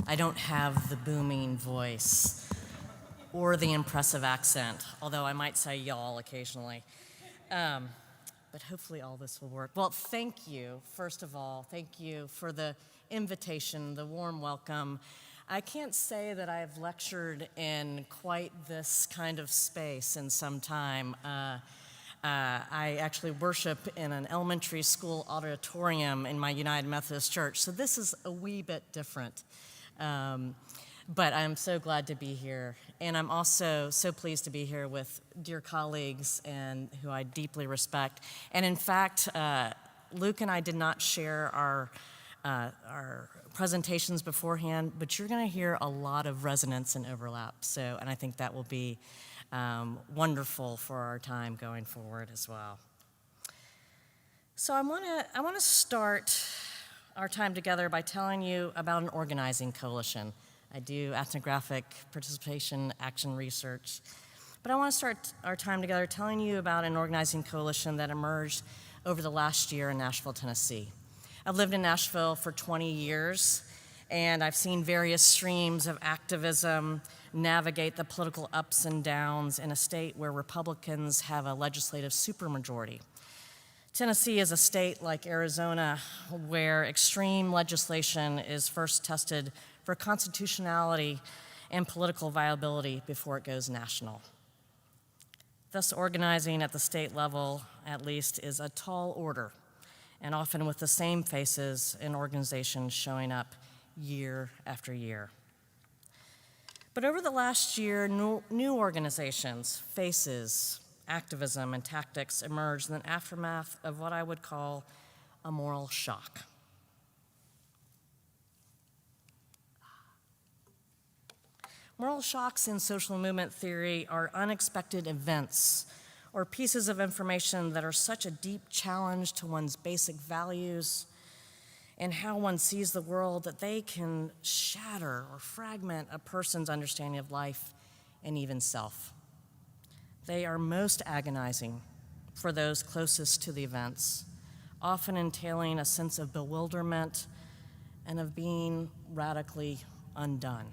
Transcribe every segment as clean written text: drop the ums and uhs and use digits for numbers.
I don't have the booming voice or the impressive accent, although I might say y'all occasionally. But hopefully all this will work. Well, thank you, first of all. Thank you for the invitation, the warm welcome. I can't say that I've lectured in quite this kind of space in some time. I actually worship in an elementary school auditorium in my United Methodist Church, so this is a wee bit different. But I'm so glad to be here. And I'm also so pleased to be here with dear colleagues and who I deeply respect. And in fact, Luke and I did not share our presentations beforehand, but you're going to hear a lot of resonance and overlap. And I think that will be wonderful for our time going forward as well. So I want to start our time together by telling you about an organizing coalition. I do ethnographic participation action research, but I want to start our time together telling you about an organizing coalition that emerged over the last year in Nashville, Tennessee. I've lived in Nashville for 20 years, and I've seen various streams of activism navigate the political ups and downs in a state where Republicans have a legislative supermajority. Tennessee is a state like Arizona where extreme legislation is first tested for constitutionality and political viability before it goes national. Thus, organizing at the state level, at least, is a tall order, and often with the same faces and organizations showing up year after year. But over the last year, new organizations, faces, activism, and tactics emerged in the aftermath of what I would call a moral shock. Moral shocks in social movement theory are unexpected events or pieces of information that are such a deep challenge to one's basic values and how one sees the world that they can shatter or fragment a person's understanding of life and even self. They are most agonizing for those closest to the events, often entailing a sense of bewilderment and of being radically undone.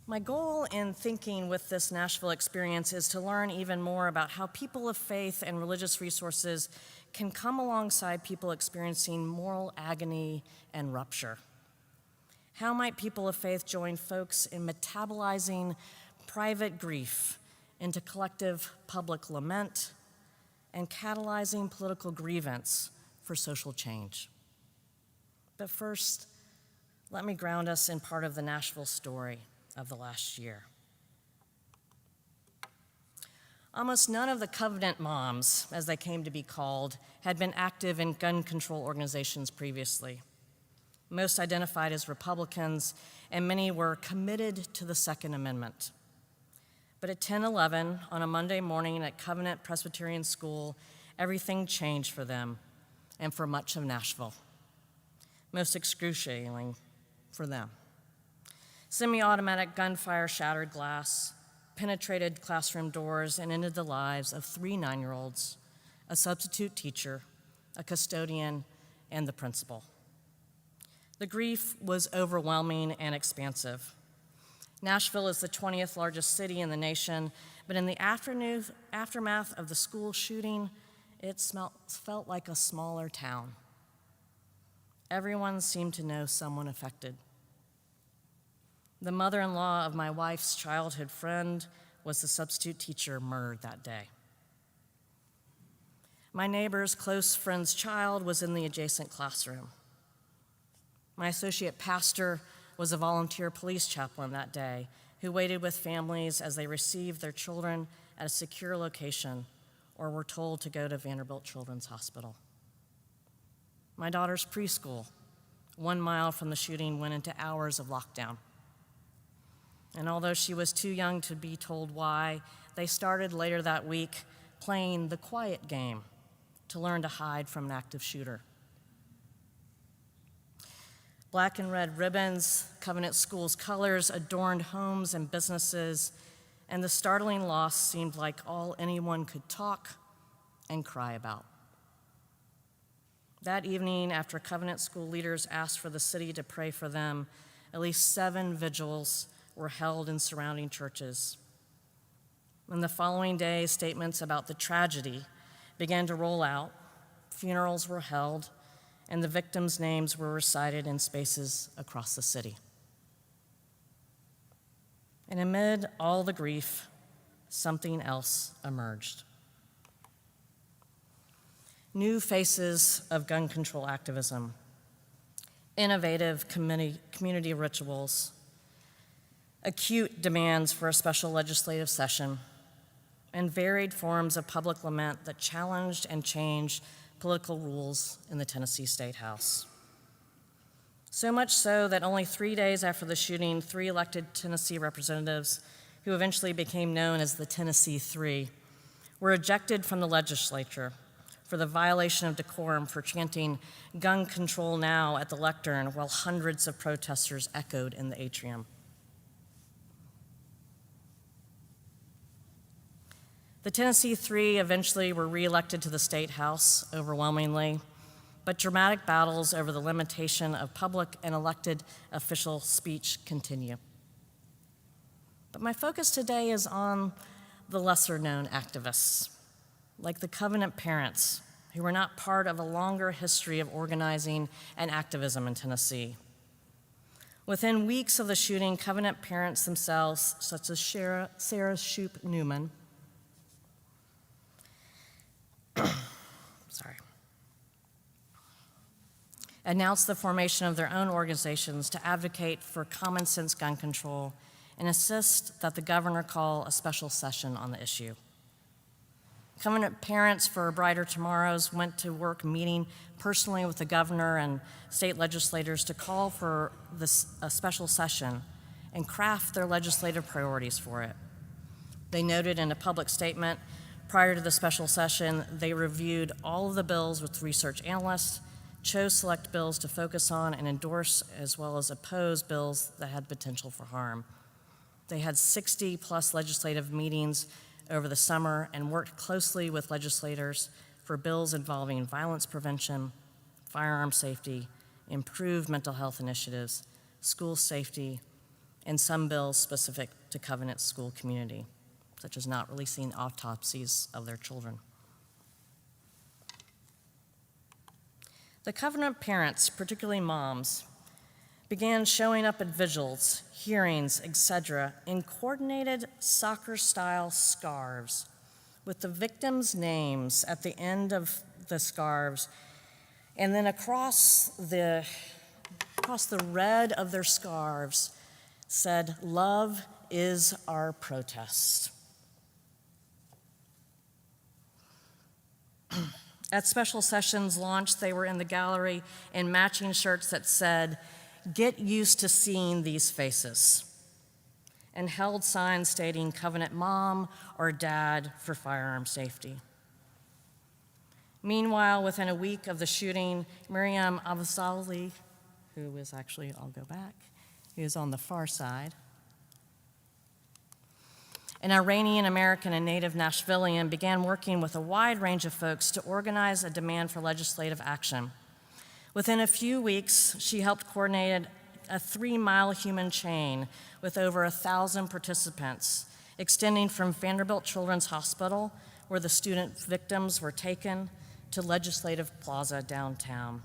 My goal in thinking with this Nashville experience is to learn even more about how people of faith and religious resources can come alongside people experiencing moral agony and rupture. How might people of faith join folks in metabolizing private grief into collective public lament and catalyzing political grievance for social change? But first, let me ground us in part of the Nashville story of the last year. Almost none of the Covenant moms, as they came to be called, had been active in gun control organizations previously. Most identified as Republicans, and many were committed to the Second Amendment. But at 10:11 on a Monday morning at Covenant Presbyterian School, everything changed for them and for much of Nashville, most excruciatingly for them. Semi-automatic gunfire shattered glass, penetrated classroom doors, and ended the lives of 3 9-year-olds, a substitute teacher, a custodian, and the principal. The grief was overwhelming and expansive. Nashville is the 20th largest city in the nation, but in the aftermath of the school shooting, it felt like a smaller town. Everyone seemed to know someone affected. The mother-in-law of my wife's childhood friend was the substitute teacher murdered that day. My neighbor's close friend's child was in the adjacent classroom. My associate pastor was a volunteer police chaplain that day who waited with families as they received their children at a secure location or were told to go to Vanderbilt Children's Hospital. My daughter's preschool, 1 mile from the shooting, went into hours of lockdown. And although she was too young to be told why, they started later that week playing the quiet game to learn to hide from an active shooter. Black and red ribbons, Covenant School's colors adorned homes and businesses, and the startling loss seemed like all anyone could talk and cry about. That evening, after Covenant school leaders asked for the city to pray for them, at least 7 vigils were held in surrounding churches. And the following day, statements about the tragedy began to roll out, funerals were held, and the victims' names were recited in spaces across the city. And amid all the grief, something else emerged. New faces of gun control activism, innovative community rituals, acute demands for a special legislative session, and varied forms of public lament that challenged and changed political rules in the Tennessee State House. So much so that only 3 days after the shooting, 3 elected Tennessee representatives, who eventually became known as the Tennessee Three, were ejected from the legislature for the violation of decorum for chanting "Gun Control Now" at the lectern while hundreds of protesters echoed in the atrium. The Tennessee Three eventually were reelected to the State House overwhelmingly, but dramatic battles over the limitation of public and elected official speech continue. But my focus today is on the lesser-known activists, like the Covenant parents, who were not part of a longer history of organizing and activism in Tennessee. Within weeks of the shooting, Covenant parents themselves, such as Sarah Shoup Newman, announced the formation of their own organizations to advocate for common sense gun control and insist that the governor call a special session on the issue. Covenant Parents for Brighter Tomorrows went to work meeting personally with the governor and state legislators to call for a special session and craft their legislative priorities for it. They noted in a public statement prior to the special session, they reviewed all of the bills with research analysts, chose select bills to focus on and endorse, as well as oppose bills that had potential for harm. They had 60+ legislative meetings over the summer and worked closely with legislators for bills involving violence prevention, firearm safety, improved mental health initiatives, school safety, and some bills specific to Covenant school community, such as not releasing autopsies of their children. The Covenant parents, particularly moms, began showing up at vigils, hearings, etc., in coordinated soccer-style scarves with the victims' names at the end of the scarves, and then across the red of their scarves said, "Love is our protest." At special sessions launch, they were in the gallery in matching shirts that said, "Get used to seeing these faces," and held signs stating Covenant Mom or Dad for firearm safety. Meanwhile, within a week of the shooting, Miriam Avazali, who is actually, I'll go back, who is on the far side, an Iranian-American and native Nashvilleian, began working with a wide range of folks to organize a demand for legislative action. Within a few weeks, she helped coordinate a 3-mile human chain with over 1,000 participants, extending from Vanderbilt Children's Hospital, where the student victims were taken, to Legislative Plaza downtown.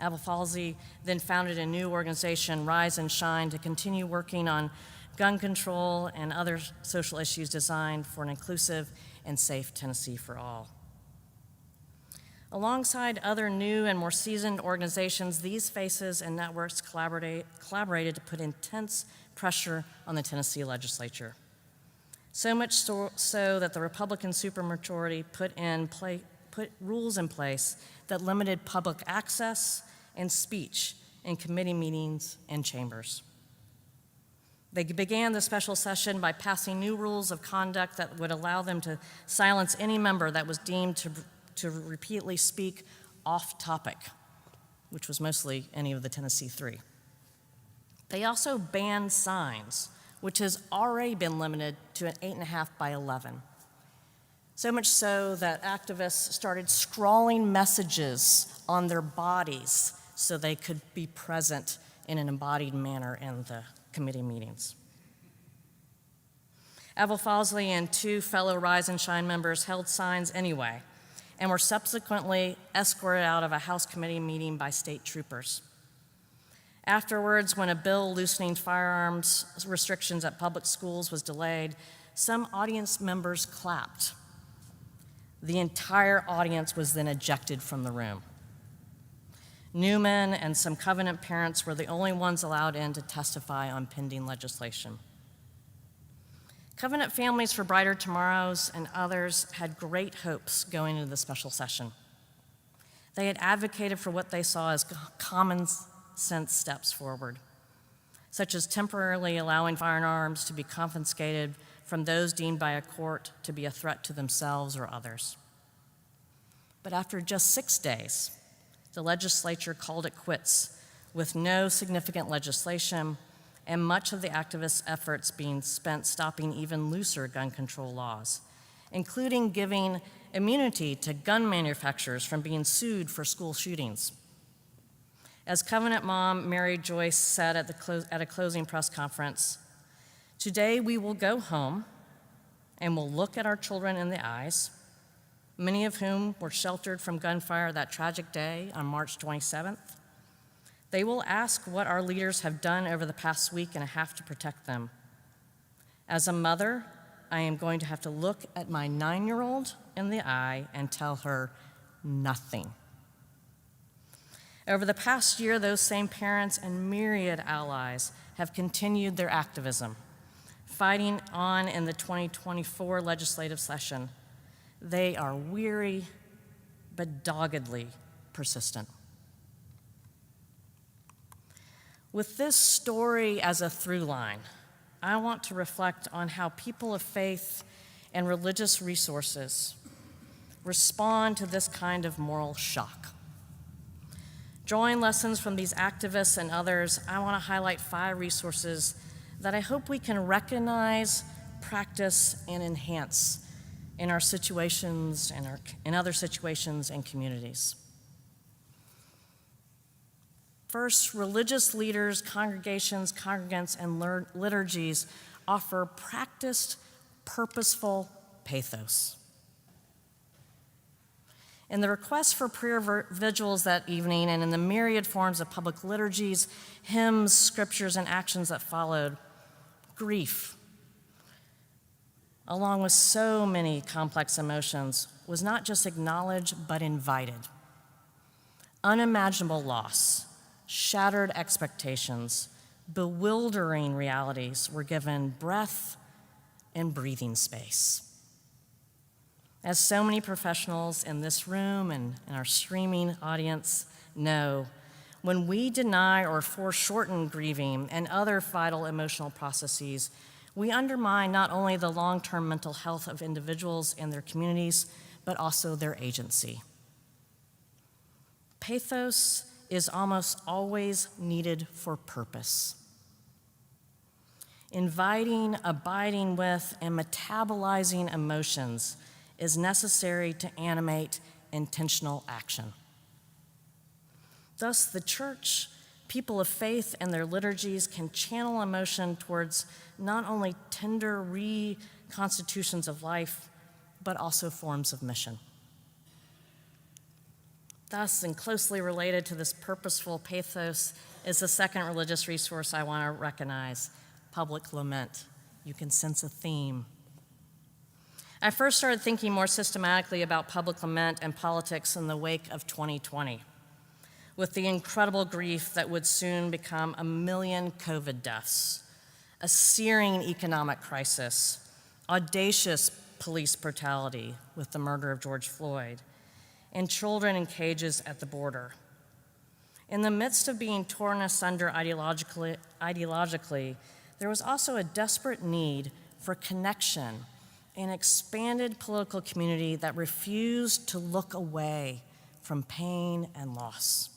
Abu-Falzi then founded a new organization, Rise and Shine, to continue working on gun control and other social issues designed for an inclusive and safe Tennessee for all. Alongside other new and more seasoned organizations, these faces and networks collaborated to put intense pressure on the Tennessee legislature. So much so that the Republican supermajority put rules in place that limited public access and speech in committee meetings and chambers. They began the special session by passing new rules of conduct that would allow them to silence any member that was deemed to repeatedly speak off topic, which was mostly any of the Tennessee Three. They also banned signs, which has already been limited to an 8.5 by 11. So much so that activists started scrawling messages on their bodies so they could be present in an embodied manner in the committee meetings. Avril Fawsley and 2 fellow Rise and Shine members held signs anyway and were subsequently escorted out of a House committee meeting by state troopers. Afterwards, when a bill loosening firearms restrictions at public schools was delayed, some audience members clapped. The entire audience was then ejected from the room. Newman and some Covenant parents were the only ones allowed in to testify on pending legislation. Covenant Families for Brighter Tomorrows and others had great hopes going into the special session. They had advocated for what they saw as common sense steps forward, such as temporarily allowing firearms to be confiscated from those deemed by a court to be a threat to themselves or others. But after just 6 days, the legislature called it quits with no significant legislation and much of the activists' efforts being spent stopping even looser gun control laws, including giving immunity to gun manufacturers from being sued for school shootings. As Covenant mom Mary Joyce said at a closing press conference, "Today we will go home and we'll look at our children in the eyes, many of whom were sheltered from gunfire that tragic day on March 27th. They will ask what our leaders have done over the past week and a half to protect them. As a mother, I am going to have to look at my 9-year-old in the eye and tell her nothing." Over the past year, those same parents and myriad allies have continued their activism, fighting on in the 2024 legislative session. They are weary, but doggedly persistent. With this story as a through line, I want to reflect on how people of faith and religious resources respond to this kind of moral shock. Drawing lessons from these activists and others, I want to highlight 5 resources that I hope we can recognize, practice, and enhance in our situations and in other situations and communities. First, religious leaders, congregations, congregants, and liturgies offer practiced, purposeful pathos. In the request for prayer vigils that evening and in the myriad forms of public liturgies, hymns, scriptures, and actions that followed, grief, along with so many complex emotions, was not just acknowledged but invited. Unimaginable loss, shattered expectations, bewildering realities were given breath and breathing space. As so many professionals in this room and in our streaming audience know, when we deny or foreshorten grieving and other vital emotional processes, we undermine not only the long-term mental health of individuals and their communities, but also their agency. Pathos is almost always needed for purpose. Inviting, abiding with, and metabolizing emotions is necessary to animate intentional action. Thus, the church, people of faith, and their liturgies can channel emotion towards not only tender reconstitutions of life, but also forms of mission. Thus, and closely related to this purposeful pathos, is the second religious resource I want to recognize, public lament. You can sense a theme. I first started thinking more systematically about public lament and politics in the wake of 2020, with the incredible grief that would soon become 1 million COVID deaths, a searing economic crisis, audacious police brutality with the murder of George Floyd, and children in cages at the border. In the midst of being torn asunder ideologically, there was also a desperate need for connection, an expanded political community that refused to look away from pain and loss.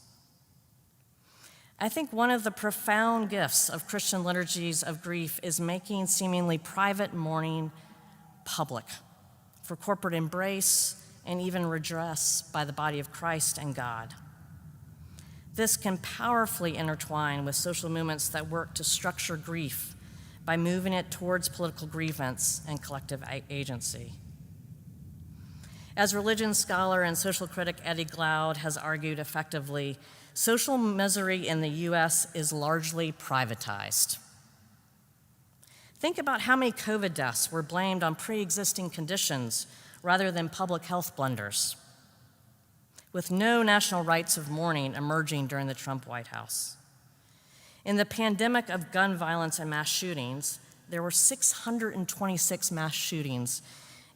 I think one of the profound gifts of Christian liturgies of grief is making seemingly private mourning public for corporate embrace and even redress by the body of Christ and God. This can powerfully intertwine with social movements that work to structure grief by moving it towards political grievance and collective agency. As religion scholar and social critic Eddie Glaude has argued effectively, social misery in the US is largely privatized. Think about how many COVID deaths were blamed on pre-existing conditions rather than public health blunders, with no national rites of mourning emerging during the Trump White House. In the pandemic of gun violence and mass shootings, there were 626 mass shootings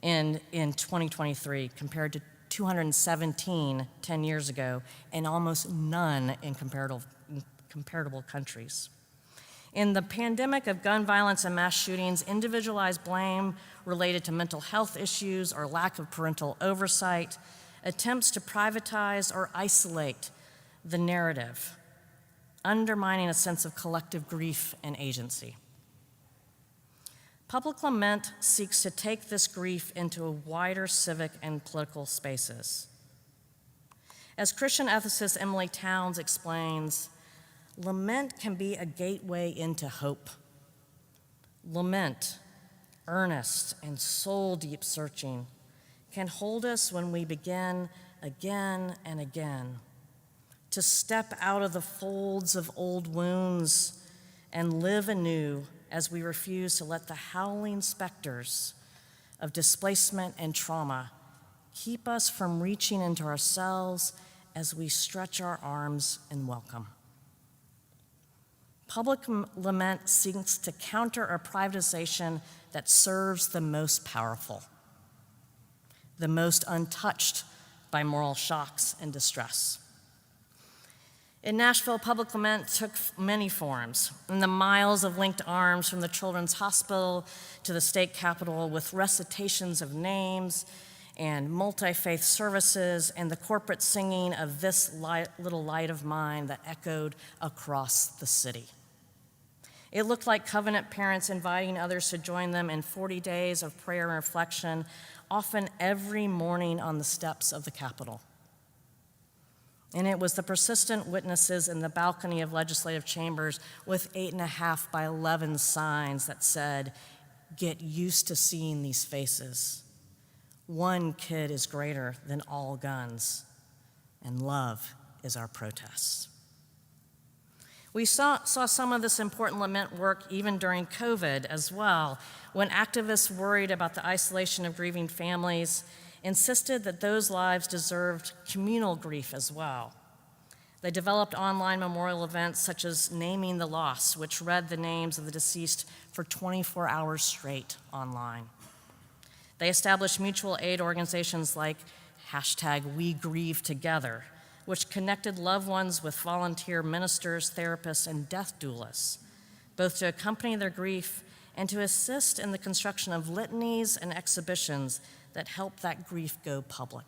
in 2023 compared to 217 10 years ago, and almost none in comparable countries. In the pandemic of gun violence and mass shootings, individualized blame related to mental health issues or lack of parental oversight, attempts to privatize or isolate the narrative, undermining a sense of collective grief and agency. Public lament seeks to take this grief into wider civic and political spaces. As Christian ethicist Emily Towns explains, lament can be a gateway into hope. Lament, earnest and soul-deep searching, can hold us when we begin again and again to step out of the folds of old wounds and live anew as we refuse to let the howling specters of displacement and trauma keep us from reaching into ourselves as we stretch our arms in welcome. Public lament seeks to counter a privatization that serves the most powerful, the most untouched by moral shocks and distress. In Nashville, public lament took many forms, in the miles of linked arms from the Children's Hospital to the state capitol, with recitations of names and multi-faith services and the corporate singing of This Little Light of Mine that echoed across the city. It looked like covenant parents inviting others to join them in 40 days of prayer and reflection, often every morning on the steps of the Capitol. And it was the persistent witnesses in the balcony of legislative chambers with 8.5 by 11 signs that said, "Get used to seeing these faces. One kid is greater than all guns, and love is our protest." We saw some of this important lament work even during COVID as well, when activists worried about the isolation of grieving families insisted that those lives deserved communal grief as well. They developed online memorial events such as Naming the Loss, which read the names of the deceased for 24 hours straight online. They established mutual aid organizations like #WeGrieveTogether, which connected loved ones with volunteer ministers, therapists, and death doulas, both to accompany their grief and to assist in the construction of litanies and exhibitions that help that grief go public.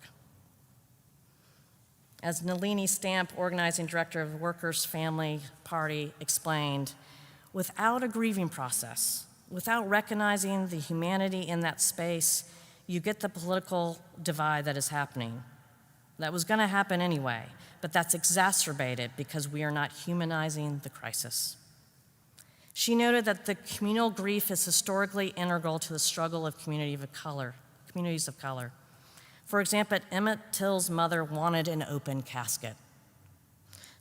As Nalini Stamp, organizing director of the Workers' Family Party, explained, without a grieving process, without recognizing the humanity in that space, you get the political divide that is happening. That was going to happen anyway, but that's exacerbated because we are not humanizing the crisis. She noted that the communal grief is historically integral to the struggle of communities of color. For example, Emmett Till's mother wanted an open casket.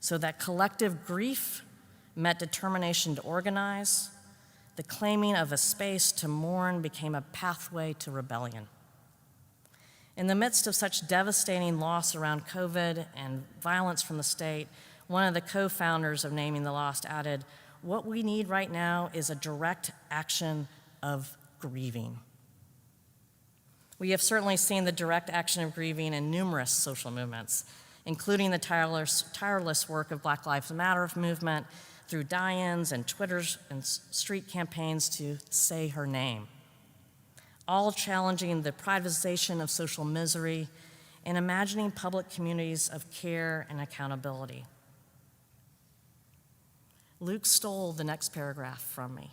So that collective grief met determination to organize. The claiming of a space to mourn became a pathway to rebellion. In the midst of such devastating loss around COVID and violence from the state, one of the co-founders of Naming the Lost added, "What we need right now is a direct action of grieving." We have certainly seen the direct action of grieving in numerous social movements, including the tireless work of Black Lives Matter movement through die-ins and Twitters and street campaigns to say her name, all challenging the privatization of social misery and imagining public communities of care and accountability. Luke stole the next paragraph from me.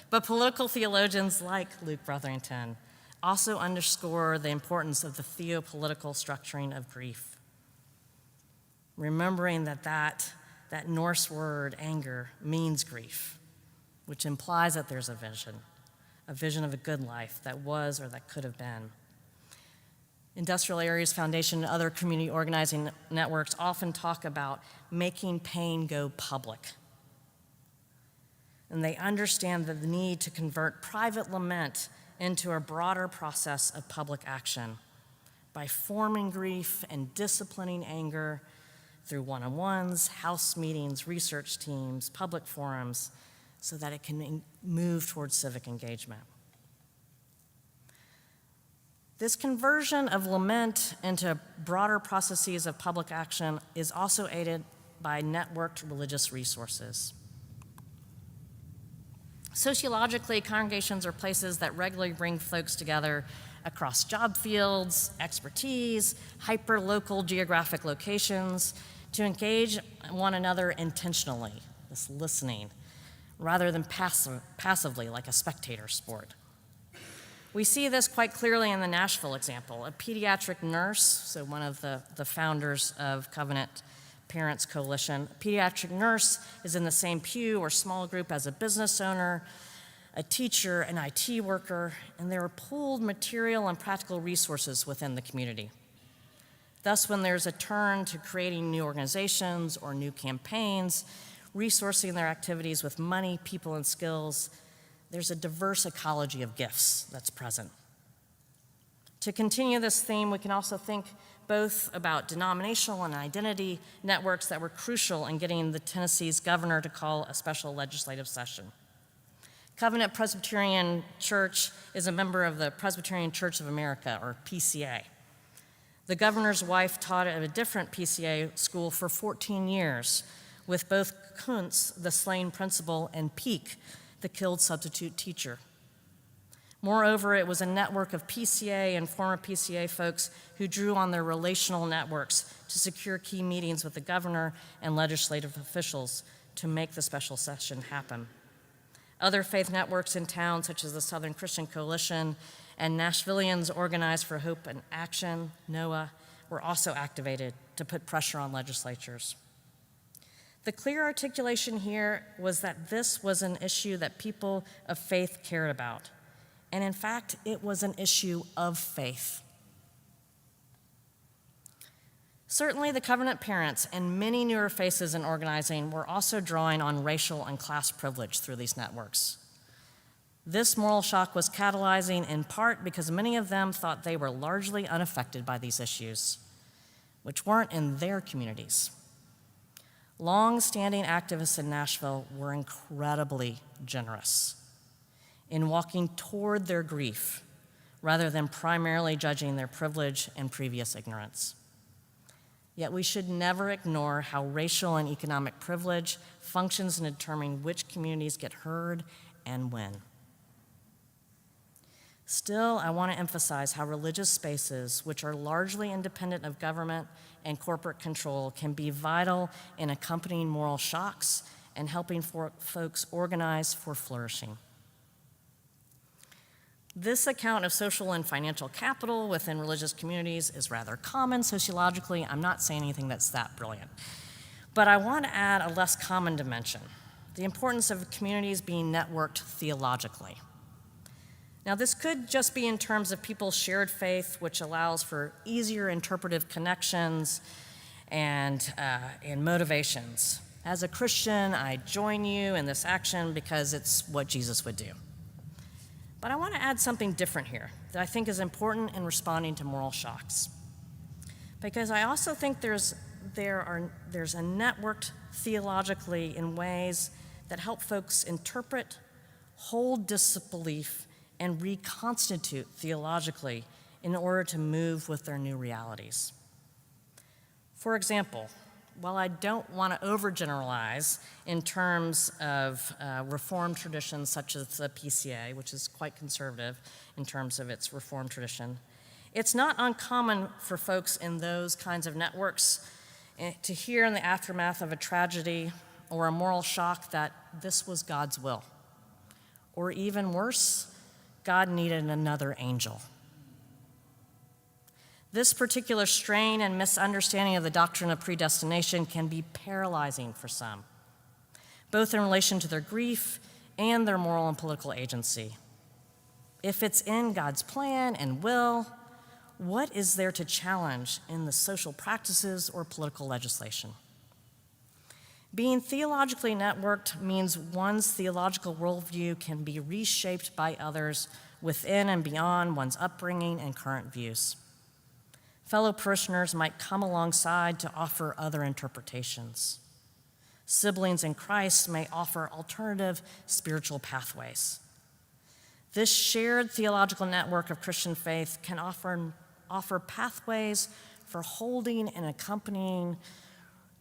But political theologians like Luke Brotherington also underscore the importance of the theopolitical structuring of grief. remembering that Norse word, anger, means grief, which implies that there's a vision of a good life that was or that could have been. Industrial Areas Foundation and other community organizing networks often talk about making pain go public. And they understand the need to convert private lament into a broader process of public action by forming grief and disciplining anger through one-on-ones, house meetings, research teams, public forums, so that it can move towards civic engagement. This conversion of lament into broader processes of public action is also aided by networked religious resources. Sociologically, congregations are places that regularly bring folks together across job fields, expertise, hyper-local geographic locations to engage one another intentionally, this listening, rather than passively like a spectator sport. We see this quite clearly in the Nashville example. A pediatric nurse, so one of the founders of Covenant Parents Coalition, a pediatric nurse is in the same pew or small group as a business owner, a teacher, an IT worker, and there are pooled material and practical resources within the community. Thus, when there's a turn to creating new organizations or new campaigns, resourcing their activities with money, people, and skills, there's a diverse ecology of gifts that's present. To continue this theme, we can also think both about denominational and identity networks that were crucial in getting the Tennessee's governor to call a special legislative session. Covenant Presbyterian Church is a member of the Presbyterian Church of America, or PCA. The governor's wife taught at a different PCA school for 14 years, with both Kuntz, the slain principal, and Peak, the killed substitute teacher. Moreover, it was a network of PCA and former PCA folks who drew on their relational networks to secure key meetings with the governor and legislative officials to make the special session happen. Other faith networks in town, such as the Southern Christian Coalition and Nashvillians Organized for Hope and Action, NOAA, were also activated to put pressure on legislatures. The clear articulation here was that this was an issue that people of faith cared about. And in fact, it was an issue of faith. Certainly, the Covenant parents and many newer faces in organizing were also drawing on racial and class privilege through these networks. This moral shock was catalyzing in part because many of them thought they were largely unaffected by these issues, which weren't in their communities. Long-standing activists in Nashville were incredibly generous in walking toward their grief rather than primarily judging their privilege and previous ignorance. Yet we should never ignore how racial and economic privilege functions in determining which communities get heard and when. Still, I want to emphasize how religious spaces, which are largely independent of government and corporate control, can be vital in accompanying moral shocks and helping folks organize for flourishing. This account of social and financial capital within religious communities is rather common sociologically. I'm not saying anything that's that brilliant. But I want to add a less common dimension, the importance of communities being networked theologically. Now, this could just be in terms of people's shared faith, which allows for easier interpretive connections and motivations. As a Christian, I join you in this action because it's what Jesus would do. But I want to add something different here that I think is important in responding to moral shocks. Because I also think there's a networked theologically in ways that help folks interpret, hold disbelief, and reconstitute theologically in order to move with their new realities. For example, while I don't want to overgeneralize in terms of Reformed traditions such as the PCA, which is quite conservative in terms of its Reformed tradition, it's not uncommon for folks in those kinds of networks to hear in the aftermath of a tragedy or a moral shock that this was God's will. Or even worse, God needed another angel. This particular strain and misunderstanding of the doctrine of predestination can be paralyzing for some, both in relation to their grief and their moral and political agency. If it's in God's plan and will, what is there to challenge in the social practices or political legislation? Being theologically networked means one's theological worldview can be reshaped by others within and beyond one's upbringing and current views. Fellow parishioners might come alongside to offer other interpretations. Siblings in Christ may offer alternative spiritual pathways. This shared theological network of Christian faith can offer pathways for holding and accompanying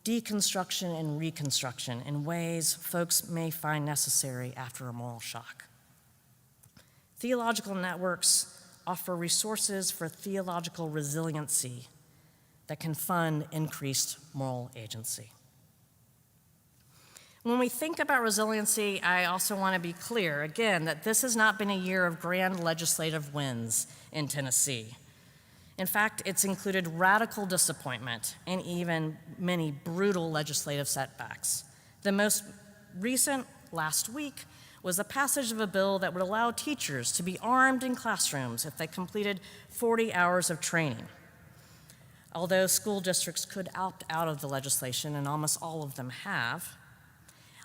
deconstruction and reconstruction in ways folks may find necessary after a moral shock. Theological networks offer resources for theological resiliency that can fund increased moral agency. When we think about resiliency, I also want to be clear, again, that this has not been a year of grand legislative wins in Tennessee. In fact, it's included radical disappointment and even many brutal legislative setbacks. The most recent, last week, was the passage of a bill that would allow teachers to be armed in classrooms if they completed 40 hours of training. Although school districts could opt out of the legislation, and almost all of them have,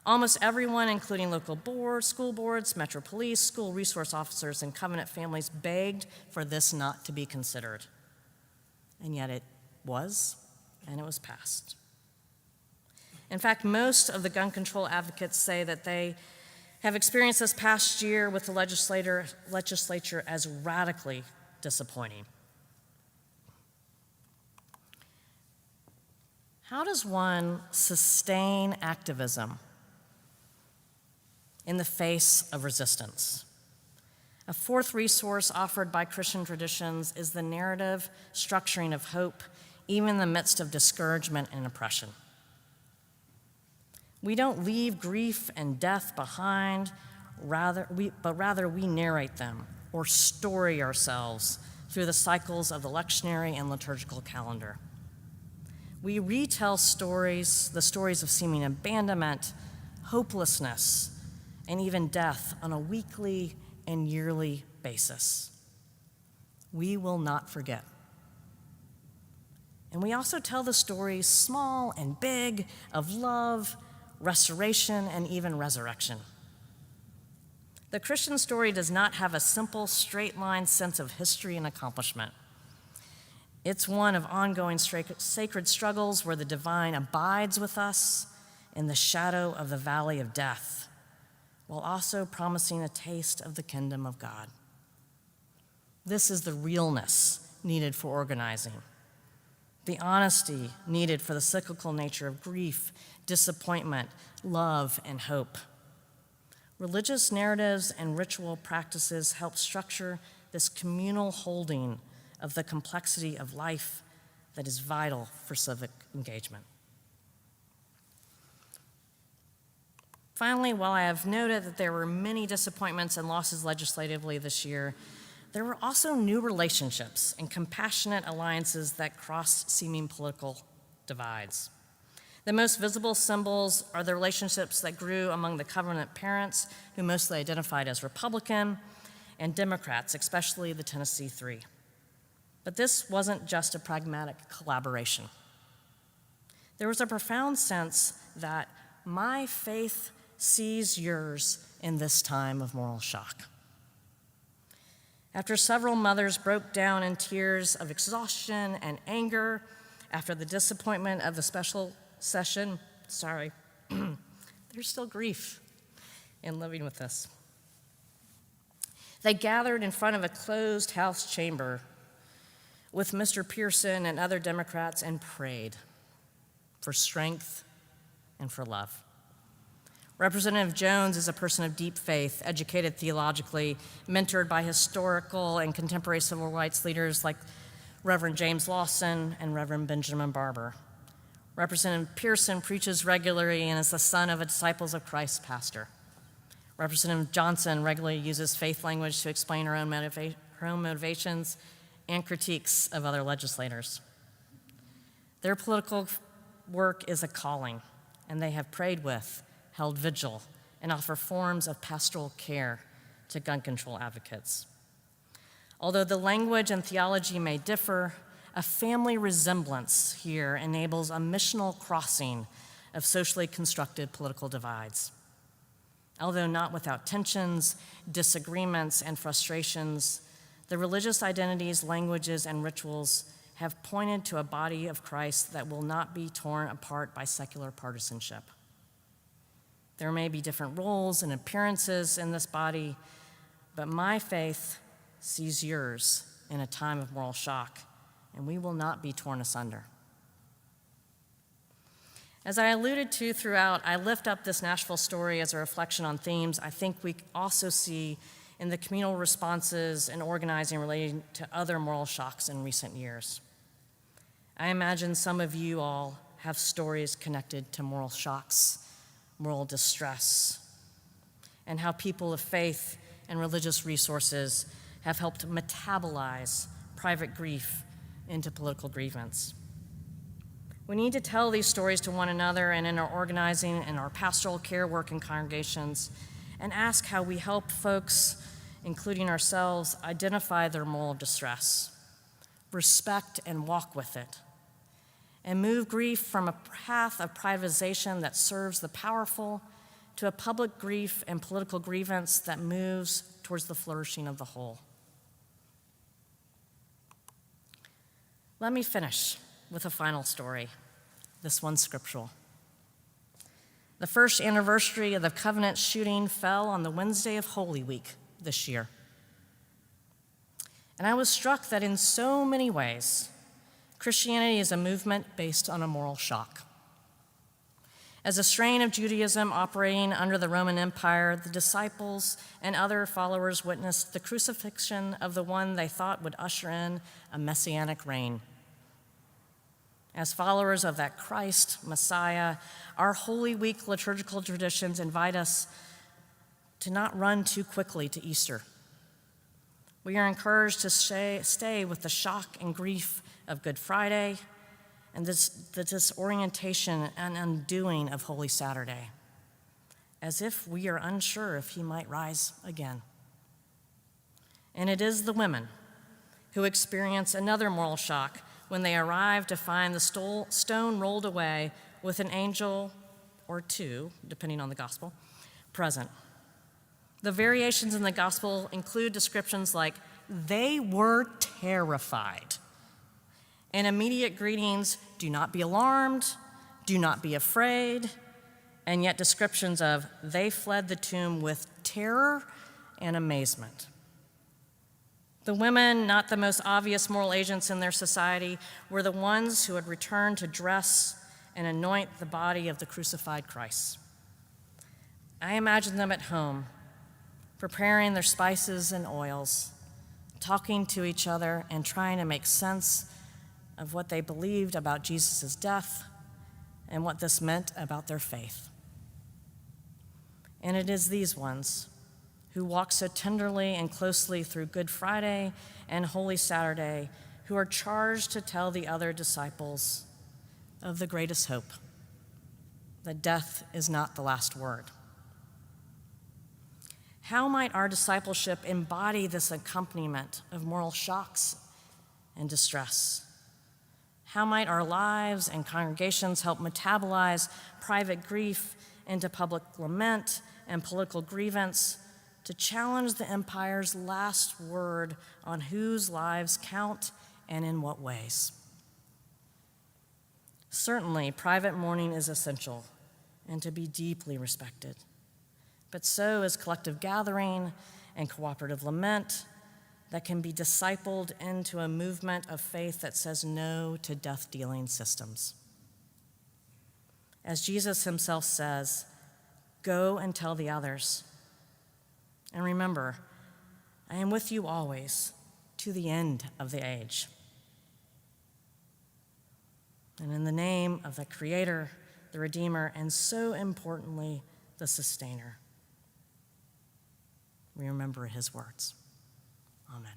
almost everyone, including local boards, school boards, Metro Police, school resource officers, and covenant families begged for this not to be considered. And yet it was, and it was passed. In fact, most of the gun control advocates say that they have experienced this past year with the legislature as radically disappointing. How does one sustain activism in the face of resistance? A fourth resource offered by Christian traditions is the narrative structuring of hope, even in the midst of discouragement and oppression. We don't leave grief and death behind, but rather we narrate them or story ourselves through the cycles of the lectionary and liturgical calendar. We retell stories, the stories of seeming abandonment, hopelessness, and even death on a weekly and yearly basis. We will not forget. And we also tell the stories, small and big, of love, restoration, and even resurrection. The Christian story does not have a simple, straight-line sense of history and accomplishment. It's one of ongoing sacred struggles where the divine abides with us in the shadow of the valley of death, while also promising a taste of the kingdom of God. This is the realness needed for organizing, the honesty needed for the cyclical nature of grief, disappointment, love, and hope. Religious narratives and ritual practices help structure this communal holding of the complexity of life that is vital for civic engagement. Finally, while I have noted that there were many disappointments and losses legislatively this year, there were also new relationships and compassionate alliances that crossed seeming political divides. The most visible symbols are the relationships that grew among the covenant parents, who mostly identified as Republican, and Democrats, especially the Tennessee Three. But this wasn't just a pragmatic collaboration. There was a profound sense that my faith sees yours in this time of moral shock. After several mothers broke down in tears of exhaustion and anger after the disappointment of the special session, there's still grief in living with this. They gathered in front of a closed House chamber with Mr. Pearson and other Democrats and prayed for strength and for love. Representative Jones is a person of deep faith, educated theologically, mentored by historical and contemporary civil rights leaders like Reverend James Lawson and Reverend Benjamin Barber. Representative Pearson preaches regularly and is the son of a Disciples of Christ pastor. Representative Johnson regularly uses faith language to explain her own motivations and critiques of other legislators. Their political work is a calling, and they have prayed with, held vigil, and offer forms of pastoral care to gun control advocates. Although the language and theology may differ, a family resemblance here enables a missional crossing of socially constructed political divides. Although not without tensions, disagreements, and frustrations, the religious identities, languages, and rituals have pointed to a body of Christ that will not be torn apart by secular partisanship. There may be different roles and appearances in this body, but my faith sees yours in a time of moral shock, and we will not be torn asunder. As I alluded to throughout, I lift up this Nashville story as a reflection on themes I think we also see in the communal responses and organizing relating to other moral shocks in recent years. I imagine some of you all have stories connected to moral shocks, moral distress, and how people of faith and religious resources have helped metabolize private grief into political grievance. We need to tell these stories to one another and in our organizing and our pastoral care work in congregations, and ask how we help folks, including ourselves, identify their moral distress, respect and walk with it, and move grief from a path of privatization that serves the powerful to a public grief and political grievance that moves towards the flourishing of the whole. Let me finish with a final story, this one scriptural. The first anniversary of the Covenant shooting fell on the Wednesday of Holy Week this year. And I was struck that in so many ways, Christianity is a movement based on a moral shock. As a strain of Judaism operating under the Roman Empire, the disciples and other followers witnessed the crucifixion of the one they thought would usher in a messianic reign. As followers of that Christ, Messiah, our Holy Week liturgical traditions invite us to not run too quickly to Easter. We are encouraged to stay with the shock and grief of Good Friday and the disorientation and undoing of Holy Saturday, as if we are unsure if he might rise again. And it is the women who experience another moral shock when they arrive to find the stone rolled away with an angel or two, depending on the gospel, present. The variations in the gospel include descriptions like, they were terrified. And immediate greetings, do not be alarmed, do not be afraid, and yet descriptions of, they fled the tomb with terror and amazement. The women, not the most obvious moral agents in their society, were the ones who had returned to dress and anoint the body of the crucified Christ. I imagine them at home, preparing their spices and oils, talking to each other and trying to make sense of what they believed about Jesus' death and what this meant about their faith. And it is these ones who walk so tenderly and closely through Good Friday and Holy Saturday, who are charged to tell the other disciples of the greatest hope, that death is not the last word. How might our discipleship embody this accompaniment of moral shocks and distress? How might our lives and congregations help metabolize private grief into public lament and political grievance to challenge the empire's last word on whose lives count and in what ways? Certainly, private mourning is essential and to be deeply respected, but so is collective gathering and cooperative lament that can be discipled into a movement of faith that says no to death-dealing systems. As Jesus himself says, go and tell the others. And remember, I am with you always to the end of the age. And in the name of the Creator, the Redeemer, and so importantly, the Sustainer, we remember his words. Amen.